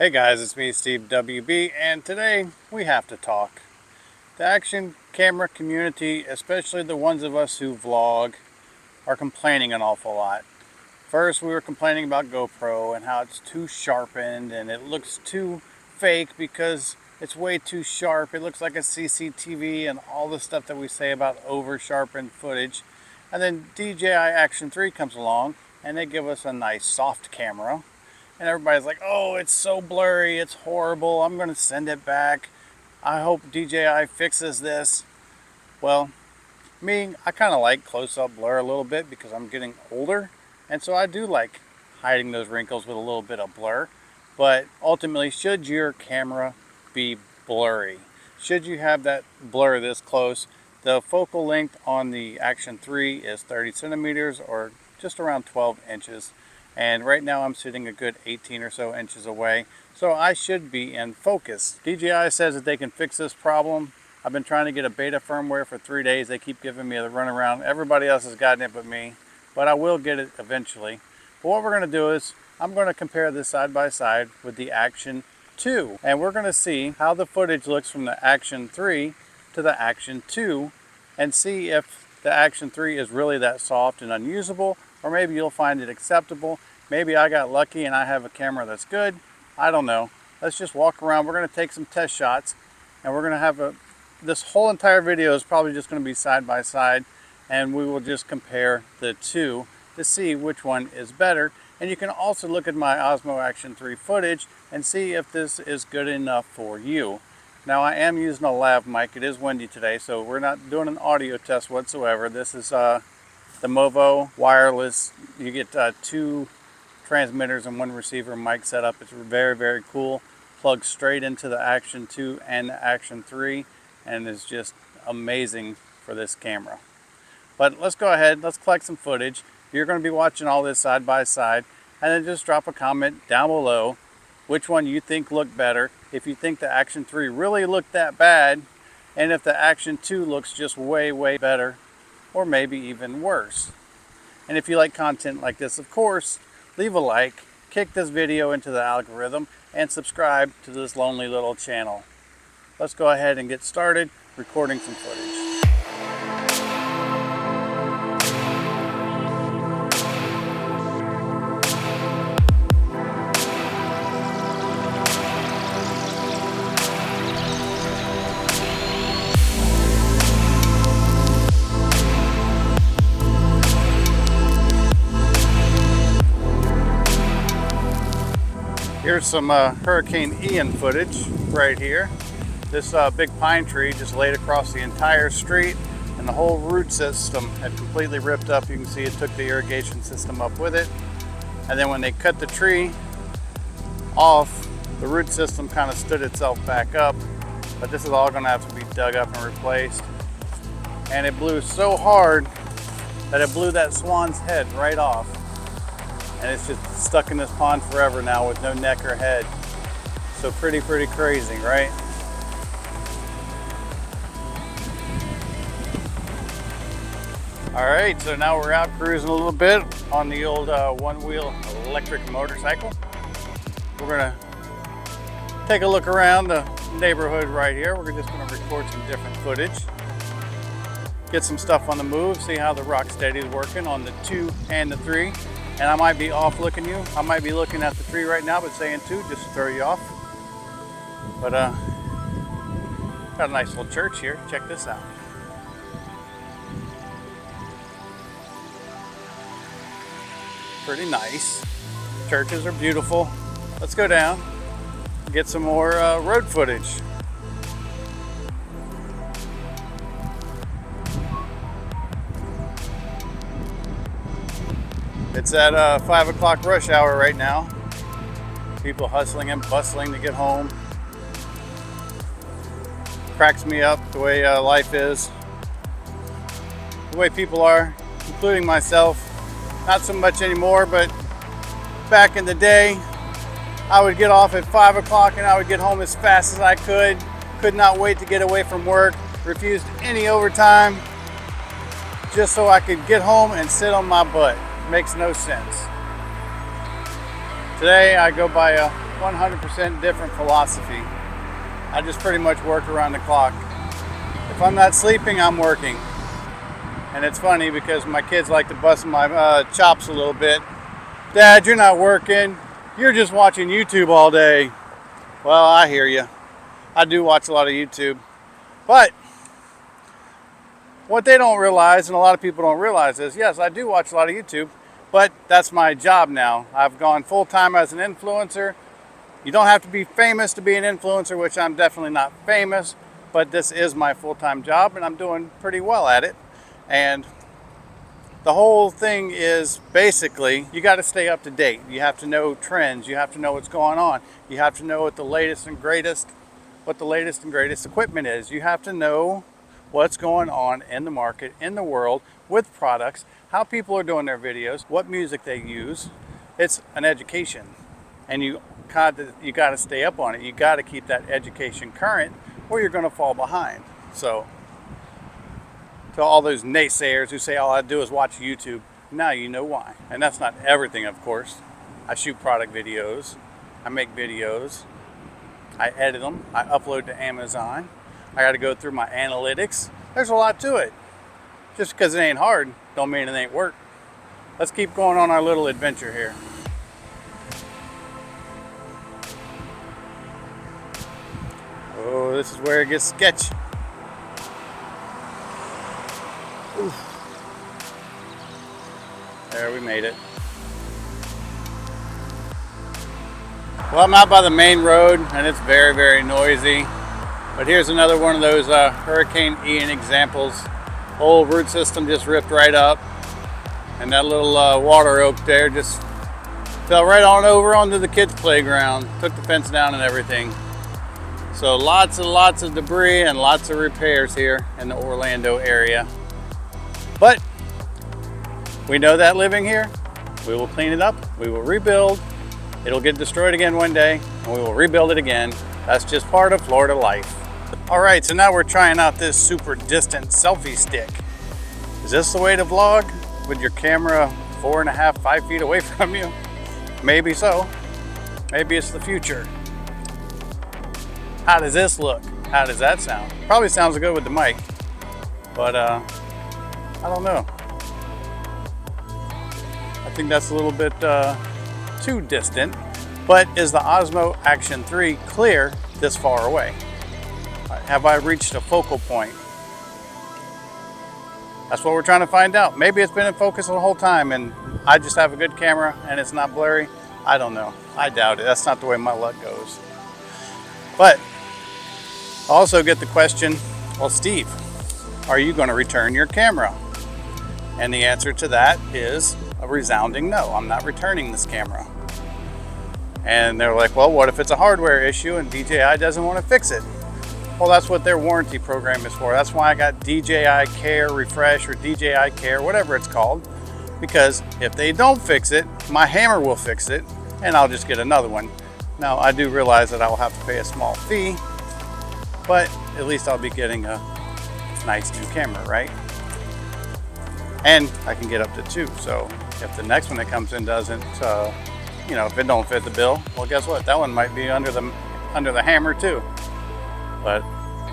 Hey guys, it's me, Steve WB, and today we have to talk. The action camera community, especially the ones of us who vlog, are complaining an awful lot. First, we were complaining about GoPro and how it's too sharpened and it looks too fake because it's way too sharp. It looks like a CCTV and all the stuff that we say about over sharpened footage. And then DJI Action 3 comes along and they give us a nice soft camera. And everybody's like, oh, it's so blurry, it's horrible, I'm going to send it back. I hope DJI fixes this. Well, I kind of like close-up blur a little bit because I'm getting older. And so I do like hiding those wrinkles with a little bit of blur. But ultimately, should your camera be blurry? Should you have that blur this close? The focal length on the Action 3 is 30 centimeters or just around 12 inches. And right now I'm sitting a good 18 or so inches away, so I should be in focus. DJI says that they can fix this problem. I've been trying to get a beta firmware for 3 days. They keep giving me the runaround. Everybody else has gotten it but me, but I will get it eventually. But what we're going to do is I'm going to compare this side by side with the Action 2, and we're going to see how the footage looks from the Action 3 to the Action 2 and see if the Action 3 is really that soft and unusable, or maybe you'll find it acceptable. Maybe I got lucky and I have a camera that's good. I don't know. Let's just walk around. We're going to take some test shots and we're going to have this whole entire video is probably just going to be side by side, and we will just compare the two to see which one is better. And you can also look at my Osmo Action 3 footage and see if this is good enough for you. Now I am using a lav mic. It is windy today, so we're not doing an audio test whatsoever. This is the Movo wireless. You get 2 transmitters and 1 receiver mic setup. It's very, very cool. Plugs straight into the Action 2 and the Action 3 and is just amazing for this camera. But let's go ahead, let's collect some footage. You're going to be watching all this side by side, and then just drop a comment down below which one you think looked better, if you think the Action 3 really looked that bad, and if the Action 2 looks just way, way better, or maybe even worse. And if you like content like this, of course, leave a like, kick this video into the algorithm, and subscribe to this lonely little channel. Let's go ahead and get started recording some footage. Here's some Hurricane Ian footage right here. This big pine tree just laid across the entire street, and the whole root system had completely ripped up. You can see it took the irrigation system up with it. And then when they cut the tree off, the root system kind of stood itself back up. But this is all going to have to be dug up and replaced. And it blew so hard that it blew that swan's head right off. And it's just stuck in this pond forever now with no neck or head. So pretty crazy, right? All right, so now we're out cruising a little bit on the old one-wheel electric motorcycle. We're gonna take a look around the neighborhood right here. We're just gonna record some different footage, get some stuff on the move, see how the Rocksteady is working on the 2 and the 3. And I might be off looking you. I might be looking at the 3 right now, but saying 2 just to throw you off. But got a nice little church here. Check this out. Pretty nice. Churches are beautiful. Let's go down, get some more road footage. It's at 5 o'clock rush hour right now. People hustling and bustling to get home. Cracks me up the way life is. The way people are, including myself. Not so much anymore, but back in the day, I would get off at 5 o'clock and I would get home as fast as I could. Could not wait to get away from work. Refused any overtime just so I could get home and sit on my butt. Makes no sense. Today I go by a 100% different philosophy. I just pretty much work around the clock. If I'm not sleeping, I'm working. And it's funny because my kids like to bust my chops a little bit. Dad, you're not working. You're just watching YouTube all day. Well, I hear you. I do watch a lot of YouTube. But what they don't realize, and a lot of people don't realize, is yes, I do watch a lot of YouTube, but that's my job now. I've gone full-time as an influencer. You don't have to be famous to be an influencer, which I'm definitely not famous, but this is my full-time job and I'm doing pretty well at it. And the whole thing is basically you got to stay up to date. You have to know trends. You have to know what's going on. You have to know what the latest and greatest equipment is. You have to know what's going on in the market, in the world, with products, how people are doing their videos, what music they use. It's an education, and you got to stay up on it. You got to keep that education current, or you're going to fall behind. So, to all those naysayers who say all I do is watch YouTube, now you know why. And that's not everything, of course. I shoot product videos, I make videos, I edit them, I upload to Amazon. I got to go through my analytics. There's a lot to it. Just because it ain't hard, don't mean it ain't work. Let's keep going on our little adventure here. Oh, this is where it gets sketchy. Oof. There, we made it. Well, I'm out by the main road and it's very, very noisy. But here's another one of those Hurricane Ian examples. Whole root system just ripped right up. And that little water oak there just fell right on over onto the kids' playground. Took the fence down and everything. So lots and lots of debris and lots of repairs here in the Orlando area. But we know that living here, we will clean it up, we will rebuild. It'll get destroyed again one day and we will rebuild it again. That's just part of Florida life. All right, so now we're trying out this super distant selfie stick. Is this the way to vlog? With your camera 4.5, 5 feet away from you? Maybe so. Maybe it's the future. How does this look? How does that sound? Probably sounds good with the mic, but I don't know. I think that's a little bit too distant. But is the Osmo Action 3 clear this far away? Have I reached a focal point? That's what we're trying to find out. Maybe it's been in focus the whole time and I just have a good camera and it's not blurry. I don't know. I doubt it. That's not the way my luck goes. But I also get the question, well, Steve, are you going to return your camera? And the answer to that is a resounding no. I'm not returning this camera. And they're like, well, what if it's a hardware issue and DJI doesn't want to fix it? Well, that's what their warranty program is for. That's why I got DJI Care Refresh or DJI Care, whatever it's called. Because if they don't fix it, my hammer will fix it and I'll just get another one. Now, I do realize that I will have to pay a small fee, but at least I'll be getting a nice new camera, right? And I can get up to 2. So if the next one that comes in doesn't, you know, if it don't fit the bill, well, guess what? That one might be under the hammer too. But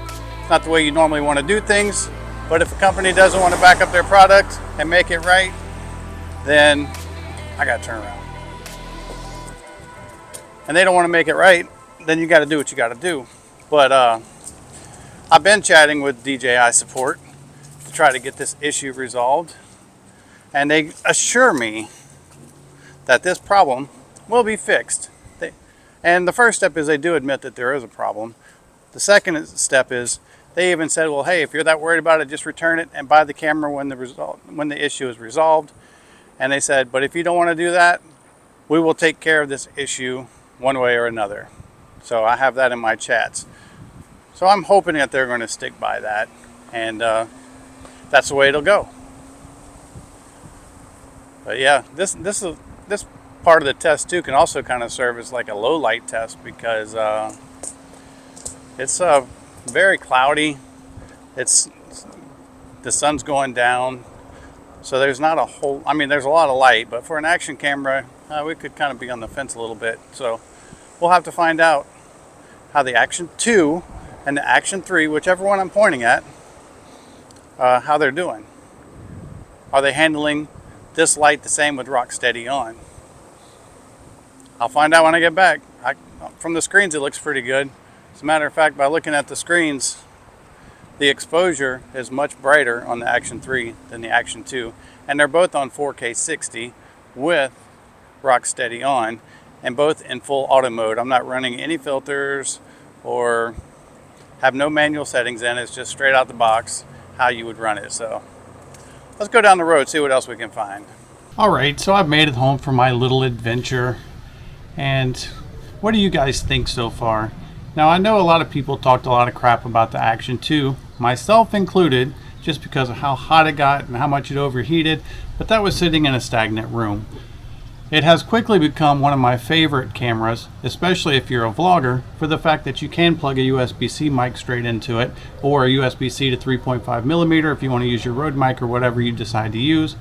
it's not the way you normally want to do things. But if a company doesn't want to back up their product and make it right, then I got to turn around. And they don't want to make it right, then you got to do what you got to do. But I've been chatting with DJI support to try to get this issue resolved. And they assure me that this problem will be fixed. And the first step is they do admit that there is a problem. The second step is they even said, well, hey, if you're that worried about it, just return it and buy the camera when the issue is resolved. And they said, but if you don't want to do that, we will take care of this issue one way or another. So I have that in my chats. So I'm hoping that they're going to stick by that. And that's the way it'll go. But yeah, this part of the test too can also kind of serve as like a low light test because it's very cloudy. The sun's going down, so there's not a there's a lot of light, but for an action camera, we could kind of be on the fence a little bit. So we'll have to find out how the Action 2 and the Action 3, whichever one I'm pointing at, how they're doing. Are they handling this light the same with rock steady on? I'll find out when I get back. From the screens it looks pretty good. As a matter of fact, by looking at the screens, the exposure is much brighter on the Action 3 than the Action 2, and they're both on 4K 60 with rock steady on, and both in full auto mode. I'm not running any filters or have no manual settings in. It's just straight out the box how you would run it. So let's go down the road, see what else we can find. All right, so I've made it home from my little adventure, and what do you guys think so far? Now, I know a lot of people talked a lot of crap about the Action 2, myself included, just because of how hot it got and how much it overheated, but that was sitting in a stagnant room. It has quickly become one of my favorite cameras, especially if you're a vlogger, for the fact that you can plug a USB-C mic straight into it, or a USB-C to 3.5 millimeter if you want to use your Rode mic or whatever you decide to use,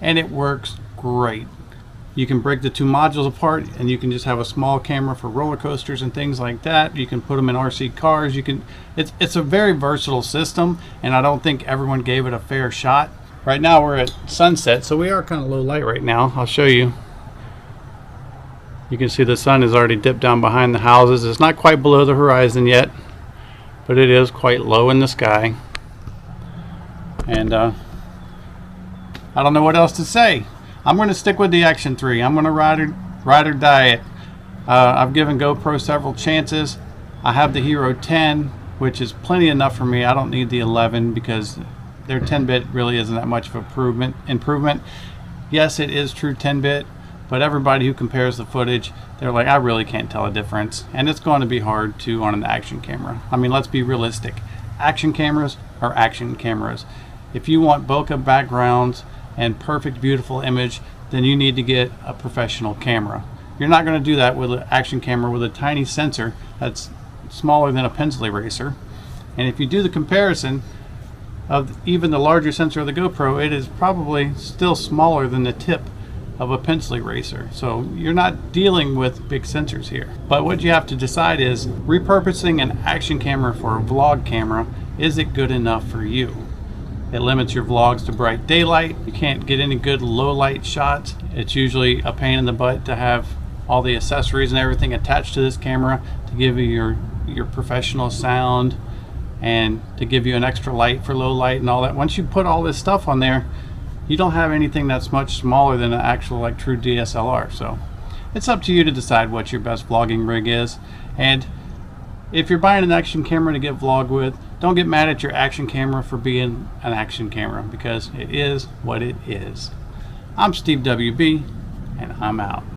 and it works great. You can break the two modules apart and you can just have a small camera for roller coasters and things like that. You can put them in RC cars. It's a very versatile system, and I don't think everyone gave it a fair shot. Right now we're at sunset, so we are kind of low light right now. I'll show you. You can see the sun has already dipped down behind the houses. It's not quite below the horizon yet, but it is quite low in the sky. And I don't know what else to say. I'm going to stick with the Action 3. I'm going to ride or die it. I've given GoPro several chances. I have the Hero 10, which is plenty enough for me. I don't need the 11 because their 10-bit really isn't that much of improvement. Yes, it is true 10-bit, but everybody who compares the footage, they're like, I really can't tell a difference. And it's going to be hard to on an action camera. I mean, let's be realistic. Action cameras are action cameras. If you want bokeh backgrounds and perfect beautiful image, then you need to get a professional camera. You're not going to do that with an action camera with a tiny sensor that's smaller than a pencil eraser. And if you do the comparison of even the larger sensor of the GoPro, it is probably still smaller than the tip of a pencil eraser. So you're not dealing with big sensors here. But what you have to decide is, repurposing an action camera for a vlog camera, is it good enough for you? It limits your vlogs to bright daylight. You can't get any good low light shots. It's usually a pain in the butt to have all the accessories and everything attached to this camera to give you your professional sound and to give you an extra light for low light and all that. Once you put all this stuff on there, you don't have anything that's much smaller than an actual like true DSLR. So it's up to you to decide what your best vlogging rig is. And if you're buying an action camera to get vlog with, don't get mad at your action camera for being an action camera, because it is what it is. I'm Steve WB, and I'm out.